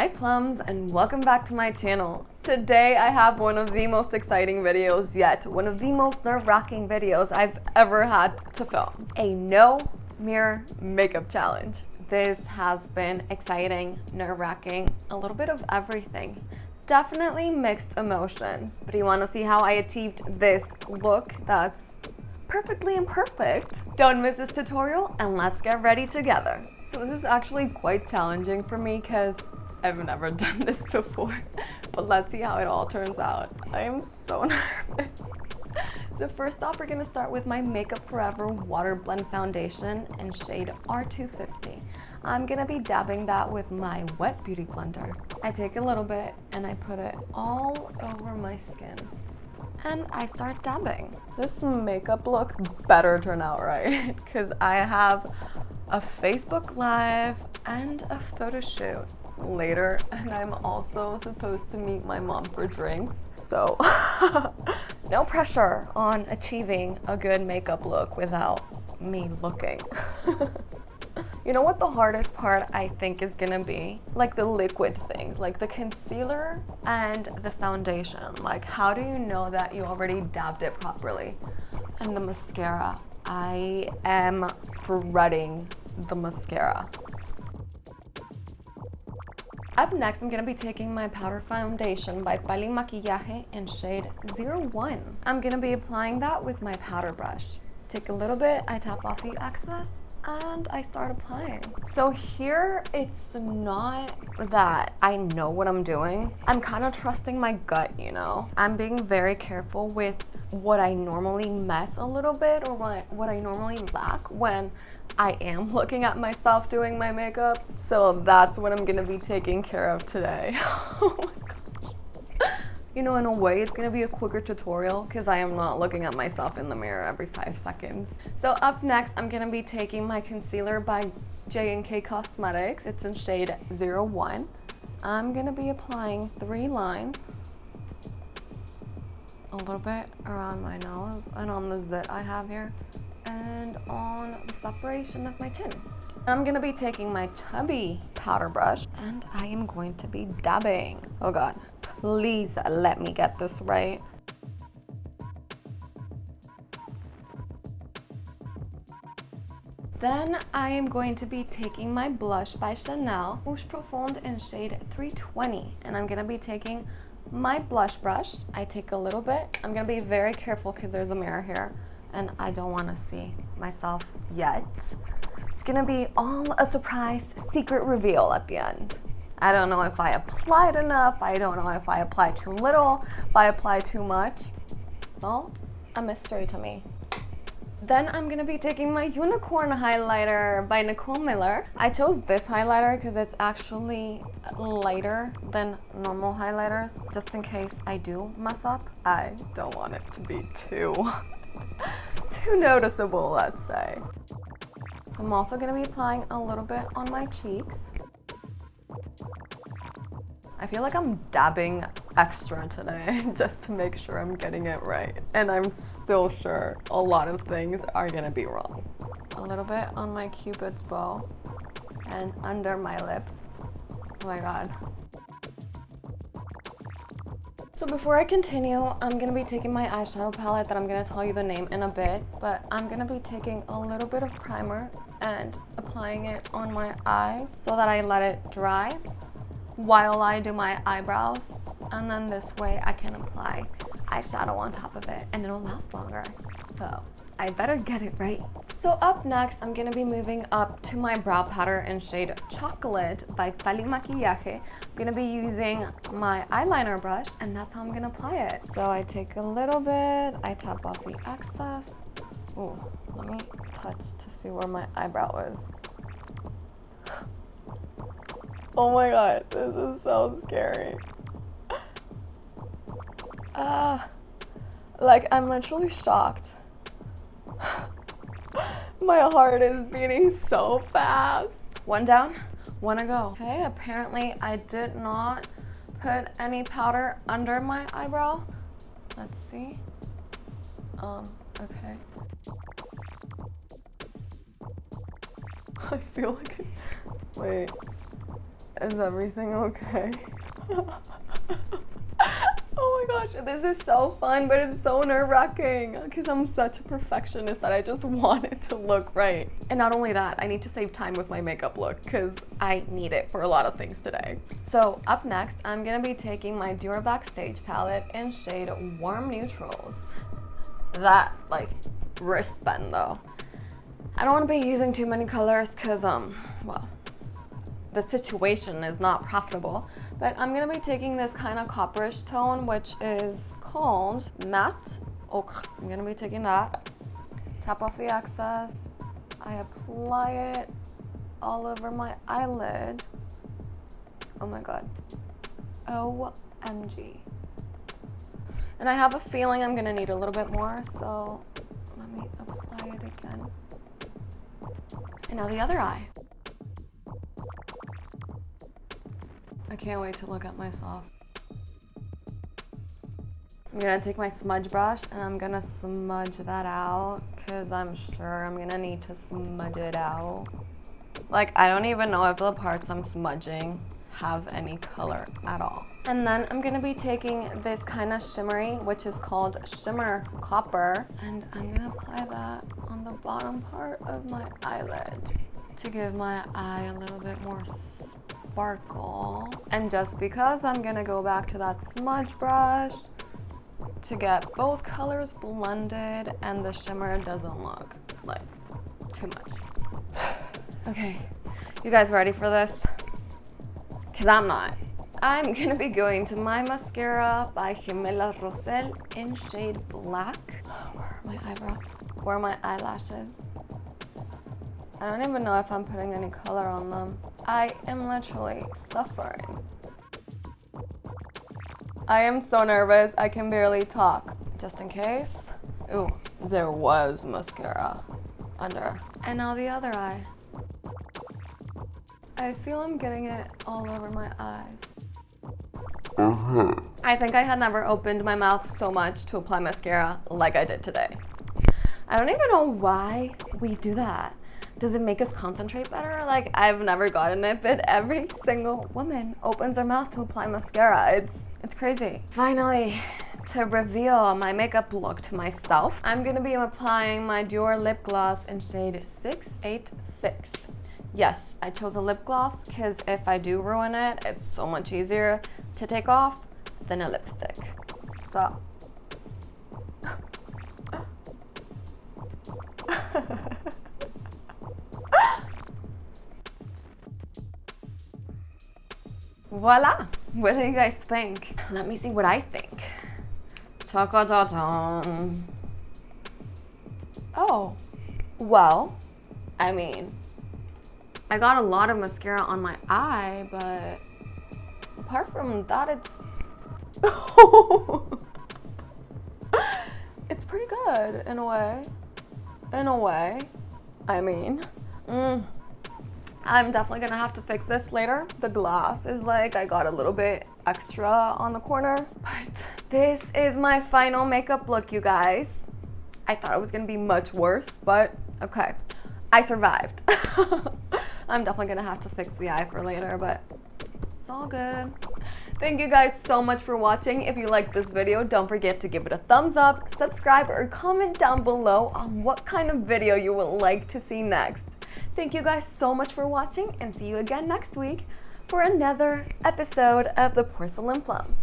Hi Plums, and welcome back to my channel. Today I have one of the most exciting videos yet, one of the most nerve-wracking videos I've ever had to film. A no mirror makeup challenge. This has been exciting, nerve-wracking, a little bit of everything. Definitely mixed emotions, but you want to see how I achieved this look that's perfectly imperfect? Don't miss this tutorial and let's get ready together. So this is actually quite challenging for me because I've never done this before, but let's see how it all turns out. I am so nervous. So first off, we're gonna start with my Makeup Forever Water Blend Foundation in shade R250. I'm gonna be dabbing that with my wet beauty blender. I take a little bit and I put it all over my skin. And I start dabbing. This makeup look better turn out right, because I have a Facebook Live and a photo shoot later, and I'm also supposed to meet my mom for drinks. So no pressure on achieving a good makeup look without me looking. You know what the hardest part I think is gonna be? Like the liquid things, like the concealer and the foundation. Like, how do you know that you already dabbed it properly? And the mascara. I am dreading the mascara. Up next, I'm gonna be taking my powder foundation by Pali Maquillaje in shade 01. I'm gonna be applying that with my powder brush. Take a little bit, I tap off the excess, and I start applying. So here, it's not that I know what I'm doing. I'm kind of trusting my gut, you know? I'm being very careful with what I normally mess a little bit or what I normally lack when I am looking at myself doing my makeup. So that's what I'm gonna be taking care of today. Oh my gosh. You know, in a way, it's gonna be a quicker tutorial because I am not looking at myself in the mirror every 5 seconds. So up next, I'm gonna be taking my concealer by J&K Cosmetics. It's in shade 01. I'm gonna be applying 3 lines. A little bit around my nose and on the zit I have here, and on the separation of my chin. I'm gonna be taking my chubby powder brush and I am going to be dabbing. Oh God, please let me get this right. Then I am going to be taking my blush by Chanel, Rouge Profonde in shade 320. And I'm gonna be taking my blush brush. I take a little bit. I'm gonna be very careful because there's a mirror here and I don't wanna see myself yet. It's gonna be all a surprise secret reveal at the end. I don't know if I applied enough. I don't know if I applied too little, if I applied too much. It's all a mystery to me. Then I'm gonna be taking my Unicorn highlighter by Nicole Miller. I chose this highlighter because it's actually lighter than normal highlighters, just in case I do mess up. I don't want it to be too noticeable, let's say. I'm also gonna be applying a little bit on my cheeks. I feel like I'm dabbing extra today just to make sure I'm getting it right. And I'm still sure a lot of things are gonna be wrong. A little bit on my Cupid's bow and under my lip. Oh my God. So before I continue, I'm gonna be taking my eyeshadow palette that I'm gonna tell you the name in a bit, but I'm gonna be taking a little bit of primer and applying it on my eyes so that I let it dry while I do my eyebrows, and then this way I can apply eyeshadow on top of it and it'll last longer. So I better get it right. So up next, I'm gonna be moving up to my brow powder in shade Chocolate by Pali Maquillaje. I'm gonna be using my eyeliner brush and that's how I'm gonna apply it. So I take a little bit, I tap off the excess. Ooh, let me touch to see where my eyebrow is. Oh my God, this is so scary. Like, I'm literally shocked. My heart is beating so fast. One down, one to go. Okay, apparently I did not put any powder under my eyebrow. Let's see. Okay. I feel like wait. Is everything okay? Oh my gosh, this is so fun, but it's so nerve-wracking because I'm such a perfectionist that I just want it to look right. And not only that, I need to save time with my makeup look because I need it for a lot of things today. So up next, I'm gonna be taking my Dior Backstage palette in shade Warm Neutrals. That like wristband though. I don't want to be using too many colors because well, the situation is not profitable, but I'm gonna be taking this kind of copperish tone, which is called Matte Ochre. I'm gonna be taking that, tap off the excess, I apply it all over my eyelid. Oh my god, OMG. And I have a feeling I'm gonna need a little bit more, so let me apply it again. And now the other eye. I can't wait to look at myself. I'm gonna take my smudge brush and I'm gonna smudge that out because I'm sure I'm gonna need to smudge it out. Like, I don't even know if the parts I'm smudging have any color at all. And then I'm gonna be taking this kind of shimmery, which is called Shimmer Copper, and I'm gonna apply that on the bottom part of my eyelid to give my eye a little bit more sparkle. And just because I'm gonna go back to that smudge brush to get both colors blended and the shimmer doesn't look like too much. Okay, you guys ready for this? Because I'm not. I'm gonna be going to my mascara by Gemela Rosel in shade Black. Where are my eyebrows? Where are my eyelashes? I don't even know if I'm putting any color on them. I am literally suffering. I am so nervous, I can barely talk. Just in case. Ooh, there was mascara under. And now the other eye. I feel I'm getting it all over my eyes. I think I had never opened my mouth so much to apply mascara like I did today. I don't even know why we do that. Does it make us concentrate better? Like, I've never gotten it, but every single woman opens her mouth to apply mascara. It's crazy. Finally, to reveal my makeup look to myself, I'm gonna be applying my Dior lip gloss in shade 686. Yes, I chose a lip gloss because if I do ruin it, it's so much easier to take off than a lipstick. So. Voila! What do you guys think? Let me see what I think. Cha-cha-cha-cha. Oh, well, I mean, I got a lot of mascara on my eye, but apart from that, it's pretty good in a way. In a way, I mean, I'm definitely gonna have to fix this later. The glass is like, I got a little bit extra on the corner, but this is my final makeup look, you guys. I thought it was gonna be much worse, but okay, I survived. I'm definitely gonna have to fix the eye for later, but it's all good. Thank you guys so much for watching. If you liked this video, don't forget to give it a thumbs up, subscribe, or comment down below on what kind of video you would like to see next. Thank you guys so much for watching, and see you again next week for another episode of the Porcelain Plum.